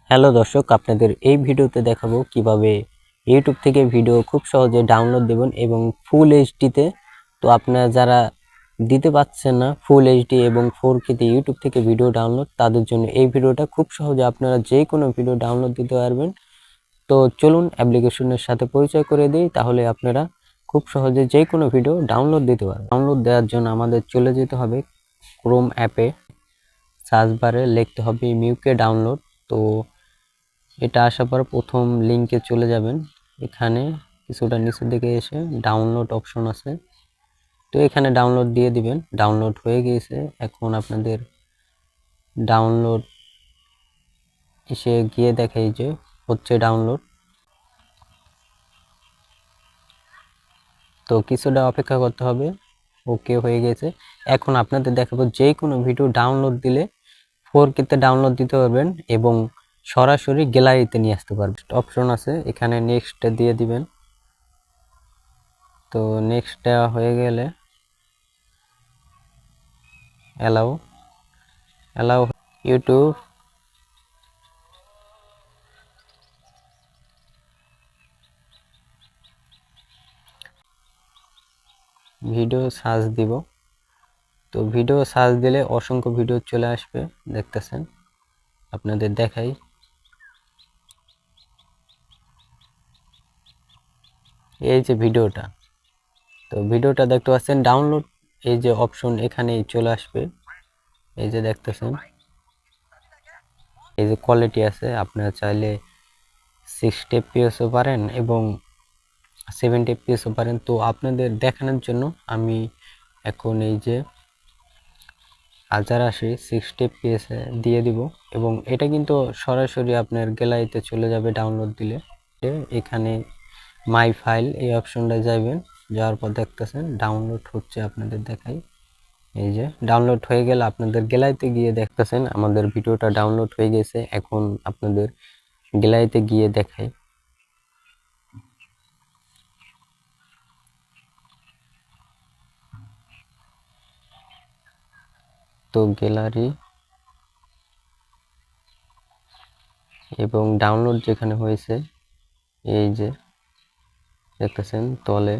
Hello দর্শক, আপনাদের এই ভিডিওতে দেখাবো কিভাবে ইউটিউব থেকে ভিডিও খুব সহজে ডাউনলোড দেবেন এবং ফুল এইচডিতে। তো আপনারা যারা দিতে পারছেন না ফুল এইচডি এবং 4K তে ইউটিউব থেকে ভিডিও ডাউনলোড, তাদের জন্য এই ভিডিওটা খুব সহজে আপনারা যে কোনো ভিডিও ডাউনলোড দিতে পারবেন। তো চলুন অ্যাপ্লিকেশনের সাথে পরিচয় করে দিই, তাহলে আপনারা খুব সহজে যে কোনো ভিডিও ডাউনলোড দিতে পারবেন। ডাউনলোড দেওয়ার জন্য আমাদের চলে যেতে হবে ক্রোম অ্যাপে, সার্চ বারে লিখতে হবে মিউকে ডাউনলোড। তো এটা আসার পর প্রথম লিংকে চলে যাবেন। এখানে কিছুটা নিচের দিকে এসে ডাউনলোড অপশন আছে, তো এখানে ডাউনলোড দিয়ে দিবেন। ডাউনলোড হয়ে গিয়েছে, এখন আপনাদের ডাউনলোড এসে গিয়ে দেখাই যে হচ্ছে ডাউনলোড। তো কিছুটা অপেক্ষা করতে হবে। ওকে হয়ে গেছে। এখন আপনাদের দেখাবো যে কোনো ভিডিও ডাউনলোড দিলে 4K তে ডাউনলোড দিতে পারবেন এবং সরাসরি গ্যালারিতে নিয়ে আসতে পারবেন। অপশন আছে এখানে, নেক্সট দিয়ে দিবেন। তো নেক্সট দেওয়া হয়ে গেলে allow allow YouTube video search দিব। তো ভিডিও সার্চ দিলে অসংখ্য ভিডিও চলে আসবে, দেখতেছেন। আপনাদের দেখাই, এই যে ভিডিওটা। তো ভিডিওটা দেখতে পাচ্ছেন, ডাউনলোড এই যে অপশন এখানেই চলে আসবে। এই যে দেখতেছেন, এই যে কোয়ালিটি আছে, আপনারা চাইলে 60 fps পারেন এবং 70 fps পারেন। তো আপনাদের দেখানোর জন্য আমি এখন এই যে 1080 60 fps দিয়ে দিব এবং এটা কিন্তু সরাসরি আপনার গ্যালারিতে চলে যাবে ডাউনলোড দিলে। এখানে মাই ফাইল এই অপশনটা যাবেন, যাওয়ার পর দেখতেছেন ডাউনলোড হচ্ছে, আপনাদের দেখাই। এই যে ডাউনলোড হয়ে গেলে আপনাদের গ্যালারিতে গিয়ে দেখতেছেন আমাদের ভিডিওটা ডাউনলোড হয়ে গেছে। এখন আপনাদের গ্যালারিতে গিয়ে দেখাই। তো গ্যালারি এবং ডাউনলোড যেখানে হয়েছে, এই যে দেখতেছেন তলে,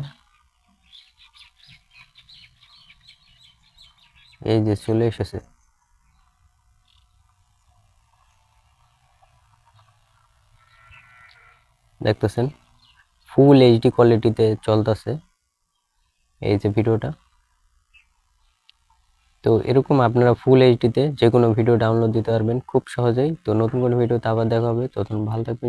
এই যে চলে এসেছে। দেখতেছেন ফুল এইচডি কোয়ালিটিতে চলতেছে এই যে ভিডিওটা। তো এরকম আপনারা ফুল এইচডিতে যে কোনো ভিডিও ডাউনলোড দিতে পারবেন খুব সহজেই। তো নতুন কোনো ভিডিওতে আবার দেখা হবে, তখন ভালো থাকবেন।